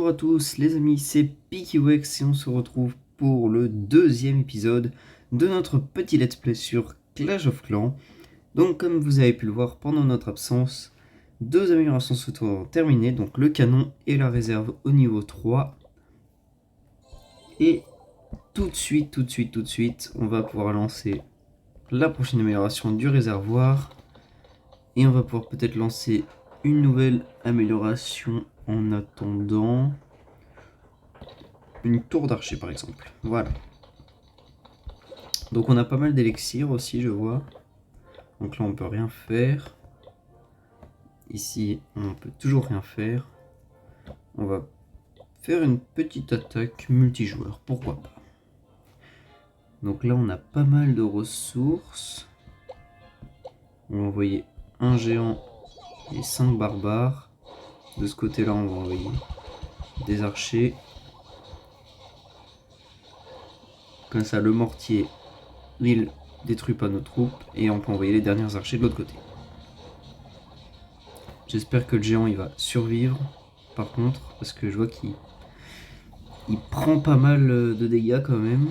Bonjour à tous les amis, c'est PickyWex et on se retrouve pour le deuxième épisode de notre petit let's play sur Clash of Clans. Donc comme vous avez pu le voir pendant notre absence, deux améliorations sont terminées, donc le canon et la réserve au niveau 3. Et tout de suite, on va pouvoir lancer la prochaine amélioration du réservoir. Et on va pouvoir peut-être lancer une nouvelle amélioration en attendant. Une tour d'archer par exemple, voilà. Donc on a pas mal d'élixirs aussi, je vois. Donc là on peut rien faire. Ici on peut toujours rien faire. On va faire une petite attaque multijoueur, pourquoi pas. Donc là on a pas mal de ressources. On va envoyer un géant et 5 barbares. De ce côté là on va envoyer des archers. Comme ça le mortier il détruit pas nos troupes et on peut envoyer les derniers archers de l'autre côté. J'espère que le géant il va survivre par contre, parce que je vois qu'il prend pas mal de dégâts quand même.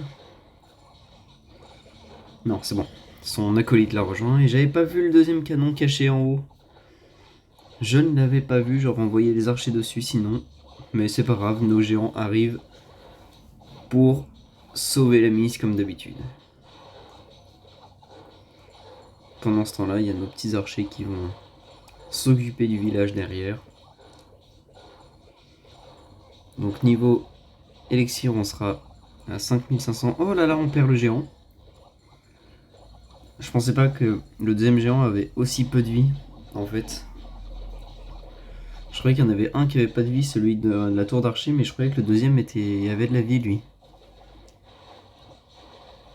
Non, c'est bon. Son acolyte l'a rejoint et j'avais pas vu le deuxième canon caché en haut. Je ne l'avais pas vu, j'aurais envoyé les archers dessus sinon. Mais c'est pas grave, nos géants arrivent pour sauver la mise comme d'habitude. Pendant ce temps-là, il y a nos petits archers qui vont s'occuper du village derrière. Donc niveau élixir, on sera à 5500. Oh là là, on perd le géant. Je pensais pas que le deuxième géant avait aussi peu de vie, en fait. Je croyais qu'il y en avait un qui avait pas de vie, celui de la tour d'archer, mais je croyais que le deuxième avait de la vie, lui.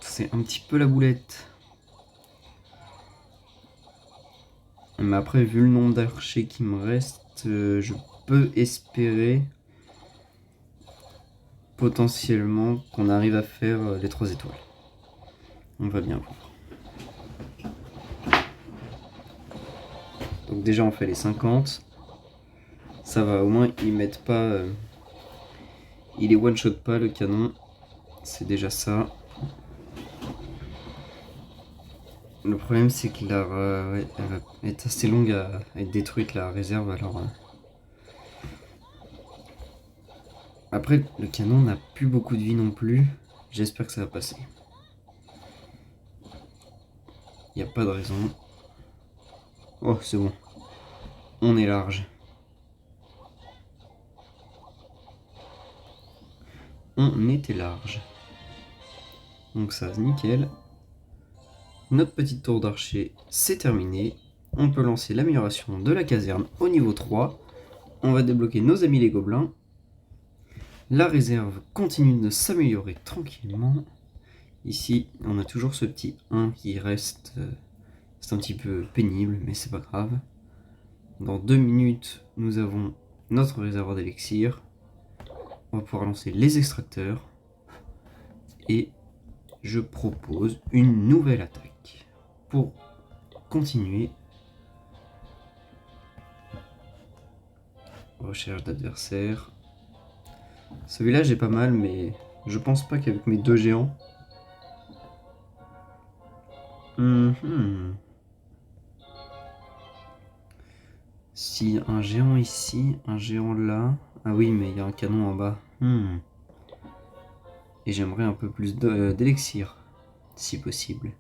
C'est un petit peu la boulette. Mais après, vu le nombre d'archers qui me reste, je peux espérer potentiellement qu'on arrive à faire les 3 étoiles. On va bien voir. Donc déjà, on fait les 50. Ça va, au moins, ils mettent pas... il les one-shot pas, le canon. C'est déjà ça. Le problème c'est que elle va être assez longue à être détruite la réserve alors. Après le canon n'a plus beaucoup de vie non plus. J'espère que ça va passer. Il n'y a pas de raison. Oh c'est bon. On est large. On était large. Donc ça nickel. Notre petite tour d'archer c'est terminé. On peut lancer l'amélioration de la caserne au niveau 3. On va débloquer nos amis les gobelins. La réserve continue de s'améliorer tranquillement. Ici, on a toujours ce petit 1 qui reste. C'est un petit peu pénible, mais c'est pas grave. Dans 2 minutes, nous avons notre réservoir d'élixir. On va pouvoir lancer les extracteurs. Et je propose une nouvelle attaque. Pour continuer. Recherche d'adversaires. Ce village est pas mal, mais je pense pas qu'avec mes deux géants. Si un géant ici, un géant là. Ah oui, mais il y a un canon en bas. Et j'aimerais un peu plus d'élixir, si possible.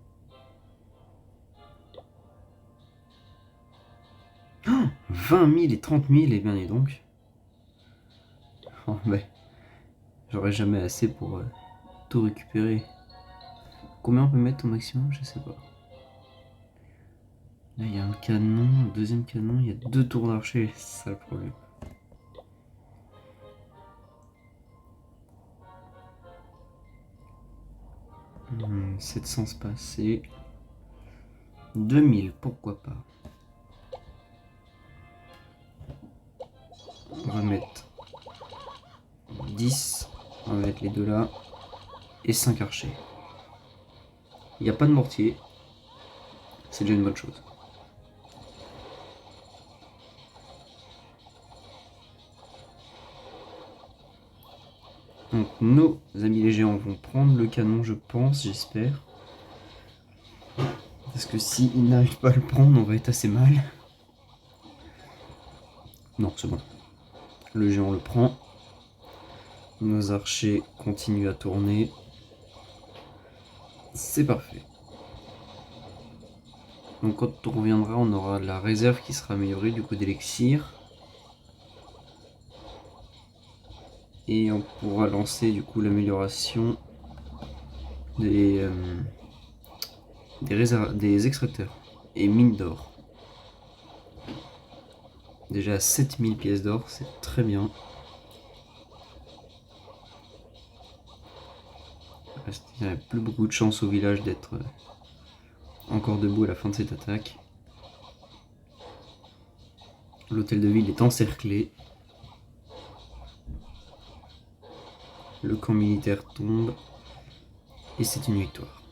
Oh, 20 000 et 30 000, et bien et donc. Oh, mais j'aurais jamais assez pour tout récupérer. Combien on peut mettre au maximum? Je sais pas. Là, il y a un canon, un deuxième canon, il y a 2 tours d'archer, c'est ça le problème. Hmm, 700 c'est pas assez. 2000, pourquoi pas. On va mettre 10, on va mettre les deux là, et 5 archers. Il n'y a pas de mortier, c'est déjà une bonne chose. Donc nos amis les géants vont prendre le canon, je pense, j'espère. Parce que s'ils n'arrivent pas à le prendre, on va être assez mal. Non, c'est bon. Le géant le prend. Nos archers continuent à tourner. C'est parfait. Donc quand on reviendra, on aura la réserve qui sera améliorée du coup d'élixir. Et on pourra lancer du coup l'amélioration des extracteurs et mines d'or. Déjà 7000 pièces d'or, c'est très bien. Il n'y a plus beaucoup de chance au village d'être encore debout à la fin de cette attaque. L'hôtel de ville est encerclé. Le camp militaire tombe. Et c'est une victoire.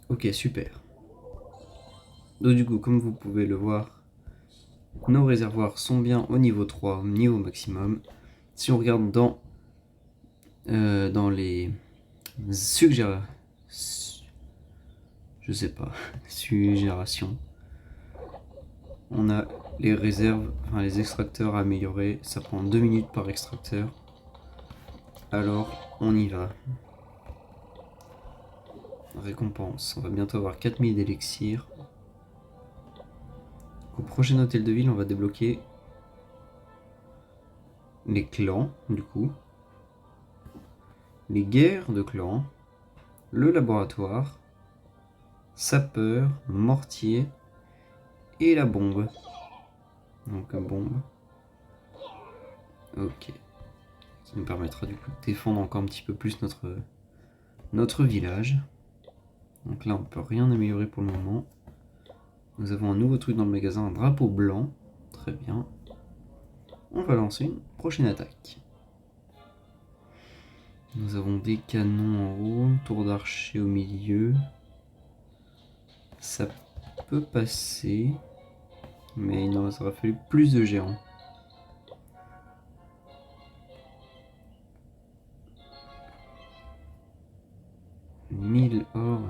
Ok, super. Donc du coup, comme vous pouvez le voir, nos réservoirs sont bien au niveau 3, niveau maximum. Si on regarde dans les suggérations, on a les réserves, enfin les extracteurs à améliorer. Ça prend 2 minutes par extracteur. Alors, on y va. Récompense, on va bientôt avoir 4000 d'élixir. Au prochain hôtel de ville, on va débloquer les clans, du coup. Les guerres de clans. Le laboratoire. Sapeur, mortier. Et la bombe. Donc, bombe. Ok. Ça nous permettra du coup de défendre encore un petit peu plus notre village. Donc là, on peut rien améliorer pour le moment. Nous avons un nouveau truc dans le magasin, un drapeau blanc. Très bien. On va lancer une prochaine attaque. Nous avons des canons en haut, tour d'archer au milieu. Ça peut passer. Mais il nous aurait fallu plus de géants. « 1000 or.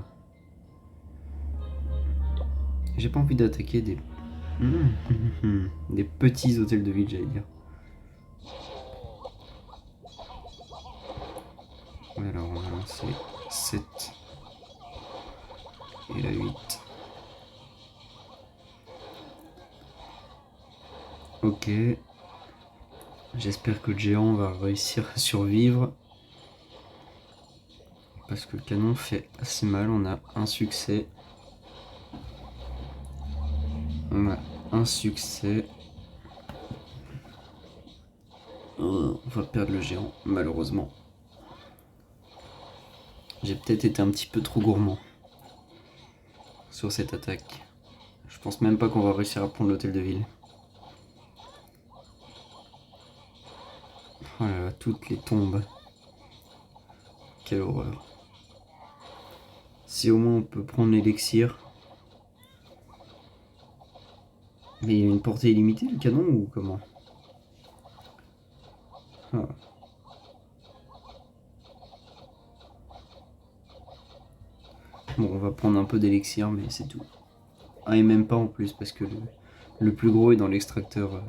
J'ai pas envie d'attaquer des... des petits hôtels de ville, j'allais dire. Alors on va lancer 7 et la 8. Ok. J'espère que le géant va réussir à survivre. Parce que le canon fait assez mal. On a un succès. On a un succès. On va perdre le géant, malheureusement. J'ai peut-être été un petit peu trop gourmand sur cette attaque. Je pense même pas qu'on va réussir à prendre l'hôtel de ville. Oh là là, toutes les tombes. Quelle horreur. Si au moins on peut prendre l'élixir. Mais il y a une portée illimitée le canon ou comment? Ah. Bon, on va prendre un peu d'élixir, mais c'est tout. Ah, et même pas en plus, parce que le plus gros est dans l'extracteur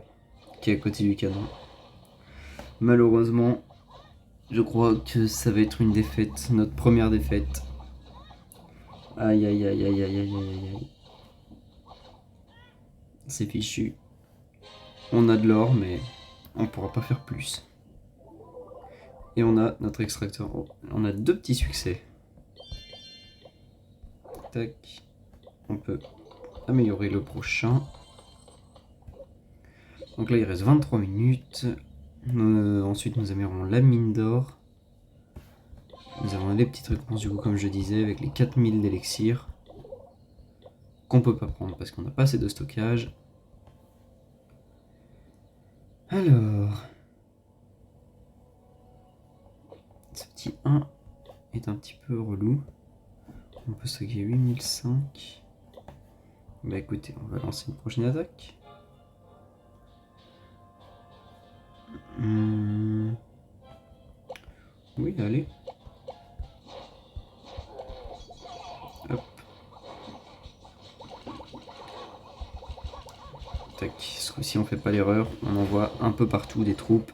qui est à côté du canon. Malheureusement, je crois que ça va être une défaite, notre première défaite. Aïe aïe aïe aïe aïe aïe aïe aïe. C'est fichu. On a de l'or, mais on pourra pas faire plus. Et on a notre extracteur. Oh, on a 2 petits succès. Tac. On peut améliorer le prochain. Donc là, il reste 23 minutes. Ensuite, nous améliorons la mine d'or. Nous avons des petites récompenses, du coup, comme je disais, avec les 4000 d'élixir. Qu'on peut pas prendre parce qu'on n'a pas assez de stockage. Alors... ce petit 1 est un petit peu relou. On peut stocker 8005. Bah écoutez, on va lancer une prochaine attaque. Oui, allez. Hop. Tac, ce coup-ci on fait pas l'erreur, on envoie un peu partout des troupes.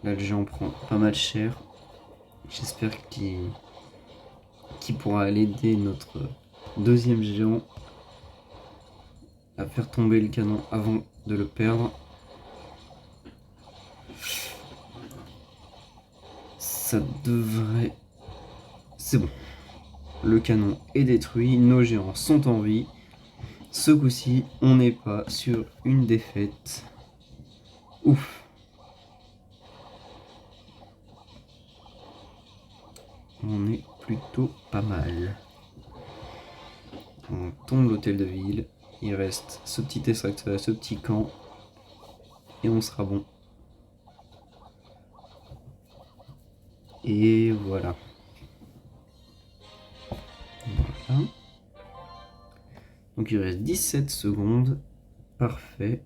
Là le géant prend pas mal cher. J'espère qu'il pourra aller aider notre deuxième géant à faire tomber le canon avant de le perdre. Ça devrait... C'est bon. Le canon est détruit, nos géants sont en vie. Ce coup-ci, on n'est pas sur une défaite. Ouf. On est plutôt pas mal. On tombe l'hôtel de ville. Il reste ce petit extracteur, ce petit camp. Et on sera bon. Et voilà. Voilà. Donc il reste 17 secondes. Parfait.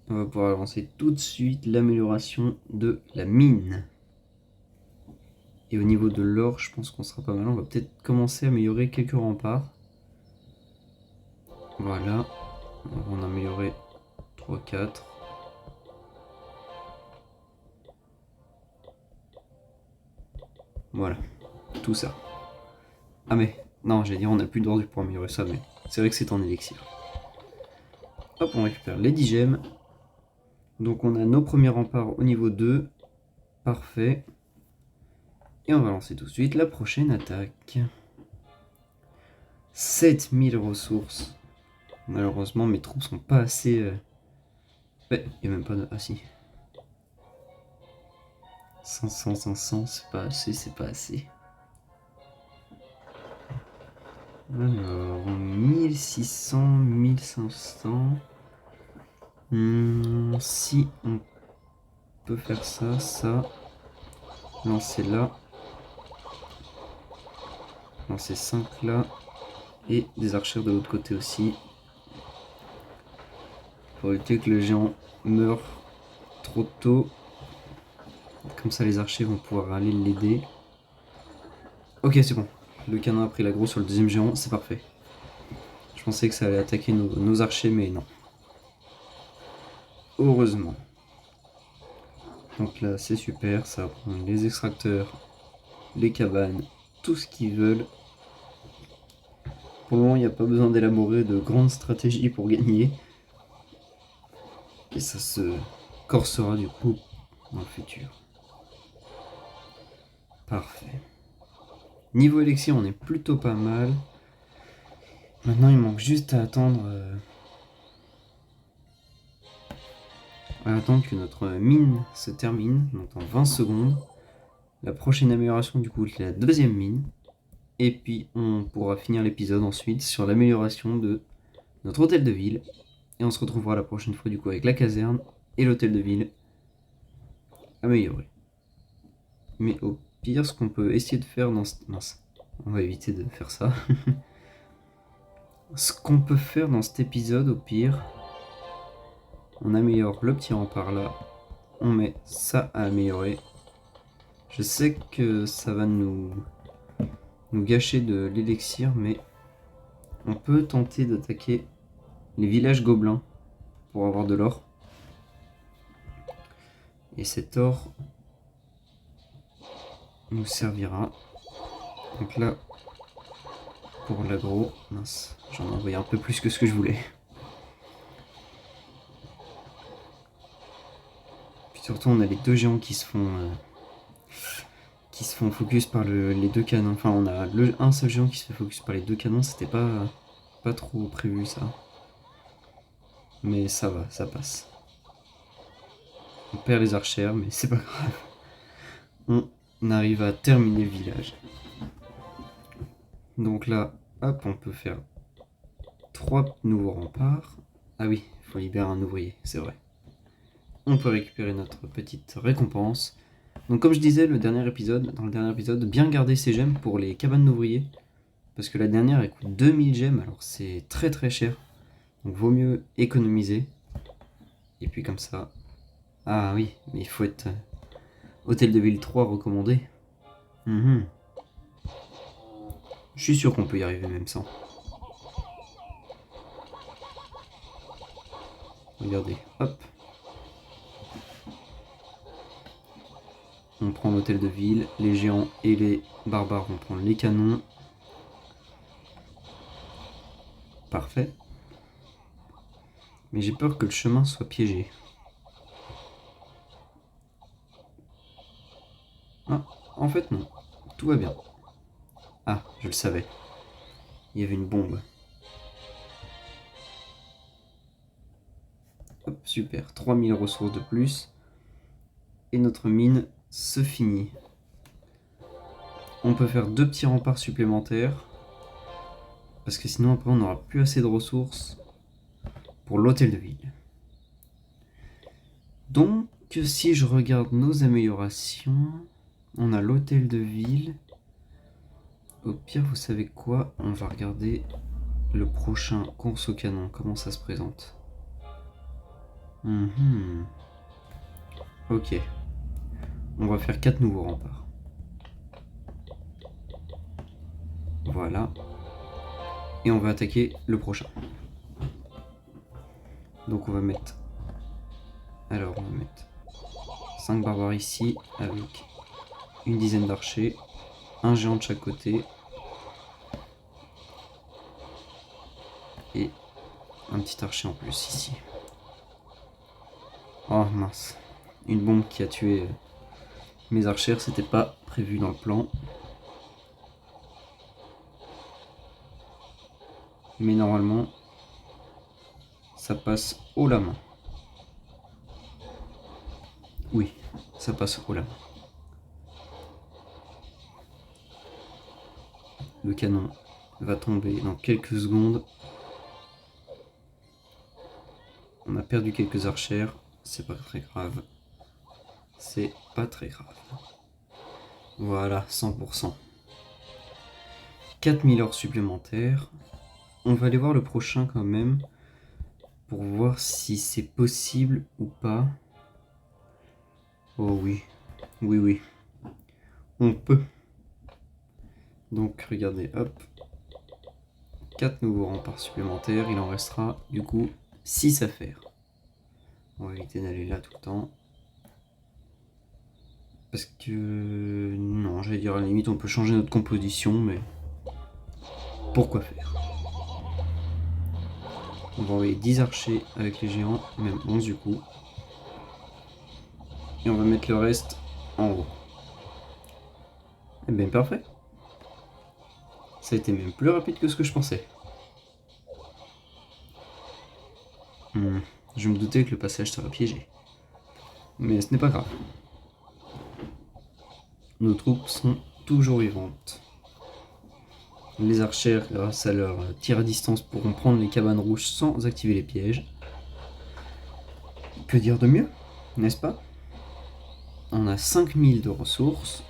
On va pouvoir lancer tout de suite l'amélioration de la mine. Et au niveau de l'or, je pense qu'on sera pas mal. On va peut-être commencer à améliorer quelques remparts. Voilà. On va en améliorer 3-4. Voilà. Tout ça. Ah mais, non, j'allais dire on n'a plus d'or pour améliorer ça, mais c'est vrai que c'est en élixir. Hop, on récupère les 10 gemmes. Donc on a nos premiers remparts au niveau 2. Parfait. Et on va lancer tout de suite la prochaine attaque. 7000 ressources. Malheureusement, mes troupes sont pas assez... Ouais, il n'y a même pas de... Ah si. 500, c'est pas assez, c'est pas assez. Alors, 1600, 1500... si on peut faire ça... Lancer là. Lancer 5 là. Et des archères de l'autre côté aussi. Pour éviter que le géant meure trop tôt. Comme ça les archers vont pouvoir aller l'aider. Ok, c'est bon. Le canon a pris l'aggro sur le deuxième géant, c'est parfait. Je pensais que ça allait attaquer nos archers, mais non. Heureusement. Donc là, c'est super. Ça va prendre les extracteurs, les cabanes, tout ce qu'ils veulent. Pour le moment, il n'y a pas besoin d'élaborer de grandes stratégies pour gagner. Et ça se corsera du coup dans le futur. Parfait. Niveau élixir, on est plutôt pas mal. Maintenant, il manque juste à attendre que notre mine se termine, donc en 20 secondes. La prochaine amélioration, du coup, c'est la deuxième mine. Et puis, on pourra finir l'épisode ensuite sur l'amélioration de notre hôtel de ville. Et on se retrouvera la prochaine fois, du coup, avec la caserne et l'hôtel de ville amélioré. Mais au pire, ce qu'on peut essayer de faire dans... Mince, on va éviter de faire ça. Ce qu'on peut faire dans cet épisode, au pire, on améliore le petit rempart là. On met ça à améliorer. Je sais que ça va nous gâcher de l'élixir, mais on peut tenter d'attaquer les villages gobelins pour avoir de l'or. Et cet or nous servira. Donc là, pour l'aggro, mince, j'en ai envoyé un peu plus que ce que je voulais. Puis surtout, on a les deux géants qui se font focus par les deux canons. Enfin, on a un seul géant qui se fait focus par les deux canons. C'était pas trop prévu ça. Mais ça va, ça passe. On perd les archères, mais c'est pas grave. On arrive à terminer le village. Donc là, hop, on peut faire 3 nouveaux remparts. Ah oui, il faut libérer un ouvrier, c'est vrai. On peut récupérer notre petite récompense. Donc comme je disais dans le dernier épisode, bien garder ses gemmes pour les cabanes d'ouvriers. Parce que la dernière, elle coûte 2000 gemmes, alors c'est très très cher. Donc vaut mieux économiser. Et puis comme ça... Ah oui, mais il faut être... Hôtel de Ville 3 recommandé. Je suis sûr qu'on peut y arriver même sans. Regardez, hop. On prend l'hôtel de ville, les géants et les barbares vont prendre les canons. Parfait. Mais j'ai peur que le chemin soit piégé. Ah, en fait non. Tout va bien. Ah, je le savais. Il y avait une bombe. Hop, super. 3000 ressources de plus. Et notre mine se finit. On peut faire 2 petits remparts supplémentaires. Parce que sinon après on n'aura plus assez de ressources pour l'hôtel de ville. Donc si je regarde nos améliorations, on a l'hôtel de ville. Au pire, vous savez quoi? On va regarder le prochain course au canon, comment ça se présente. Ok. On va faire 4 nouveaux remparts. Voilà. Et on va attaquer le prochain. Donc on va mettre... Alors on va mettre 5 barbares ici, avec une dizaine d'archers, un géant de chaque côté. Et un petit archer en plus ici. Oh mince. Une bombe qui a tué mes archères, c'était pas prévu dans le plan. Mais normalement, ça passe haut la main. Oui, ça passe haut la main. Le canon va tomber dans quelques secondes. On a perdu quelques archères, c'est pas très grave. C'est pas très grave. Voilà, 100%. 4000 heures supplémentaires. On va aller voir le prochain quand même, pour voir si c'est possible ou pas. Oh oui, oui. On peut. Donc regardez, hop. 4 nouveaux remparts supplémentaires, il en restera du coup 6 à faire. On va éviter d'aller là tout le temps. Parce que... Non, j'allais dire à la limite on peut changer notre composition, mais... Pourquoi faire? On va envoyer 10 archers avec les géants, même 11 du coup. Et on va mettre le reste en haut. Eh bien parfait. Ça a été même plus rapide que ce que je pensais. Je me doutais que le passage serait piégé. Mais ce n'est pas grave. Nos troupes sont toujours vivantes. Les archères, grâce à leur tir à distance, pourront prendre les cabanes rouges sans activer les pièges. Que dire de mieux, n'est-ce pas? On a 5000 de ressources.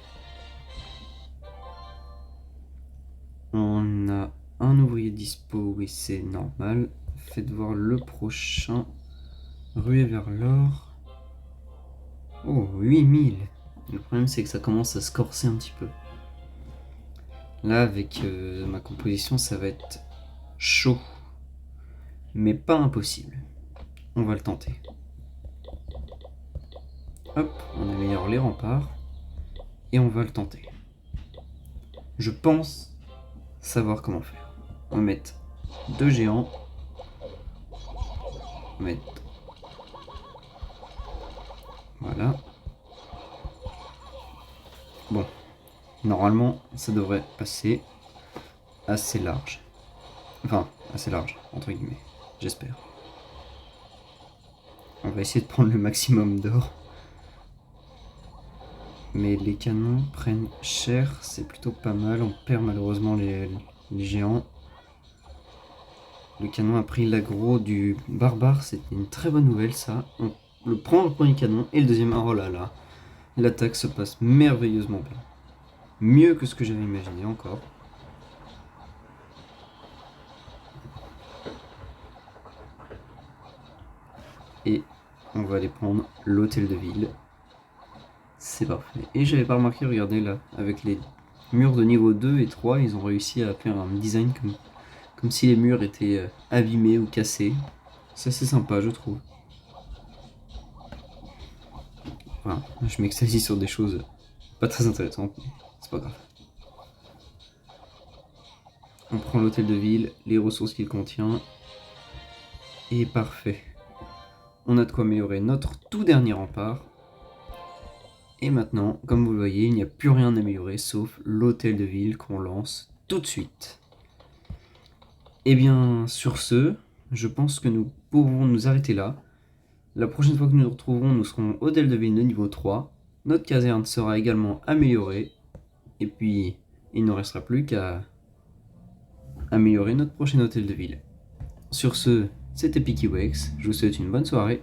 On a un ouvrier dispo, oui c'est normal. Faites voir le prochain. Ruée vers l'or. Oh, 8000. Le problème c'est que ça commence à se corser un petit peu. Là avec ma composition ça va être chaud. Mais pas impossible. On va le tenter. Hop, on améliore les remparts. Et on va le tenter. Je pense savoir comment faire. On va mettre 2 géants. On va mettre... Voilà. Bon. Normalement, ça devrait passer assez large. Enfin, assez large, entre guillemets. J'espère. On va essayer de prendre le maximum d'or. Mais les canons prennent cher, c'est plutôt pas mal. On perd malheureusement les géants. Le canon a pris l'aggro du barbare, c'était une très bonne nouvelle ça. On le prend le premier canon et le deuxième, oh là là. L'attaque se passe merveilleusement bien. Mieux que ce que j'avais imaginé encore. Et on va aller prendre l'hôtel de ville. C'est parfait. Et j'avais pas remarqué, regardez là, avec les murs de niveau 2 et 3, ils ont réussi à faire un design comme si les murs étaient abîmés ou cassés. C'est assez sympa, je trouve. Enfin, je m'extasie sur des choses pas très intéressantes, mais c'est pas grave. On prend l'hôtel de ville, les ressources qu'il contient, et parfait. On a de quoi améliorer notre tout dernier rempart. Et maintenant, comme vous le voyez, il n'y a plus rien à améliorer sauf l'hôtel de ville qu'on lance tout de suite. Et bien, sur ce, je pense que nous pourrons nous arrêter là. La prochaine fois que nous nous retrouverons, nous serons hôtel de ville de niveau 3. Notre caserne sera également améliorée. Et puis, il ne nous restera plus qu'à améliorer notre prochain hôtel de ville. Sur ce, c'était PickyWex, je vous souhaite une bonne soirée.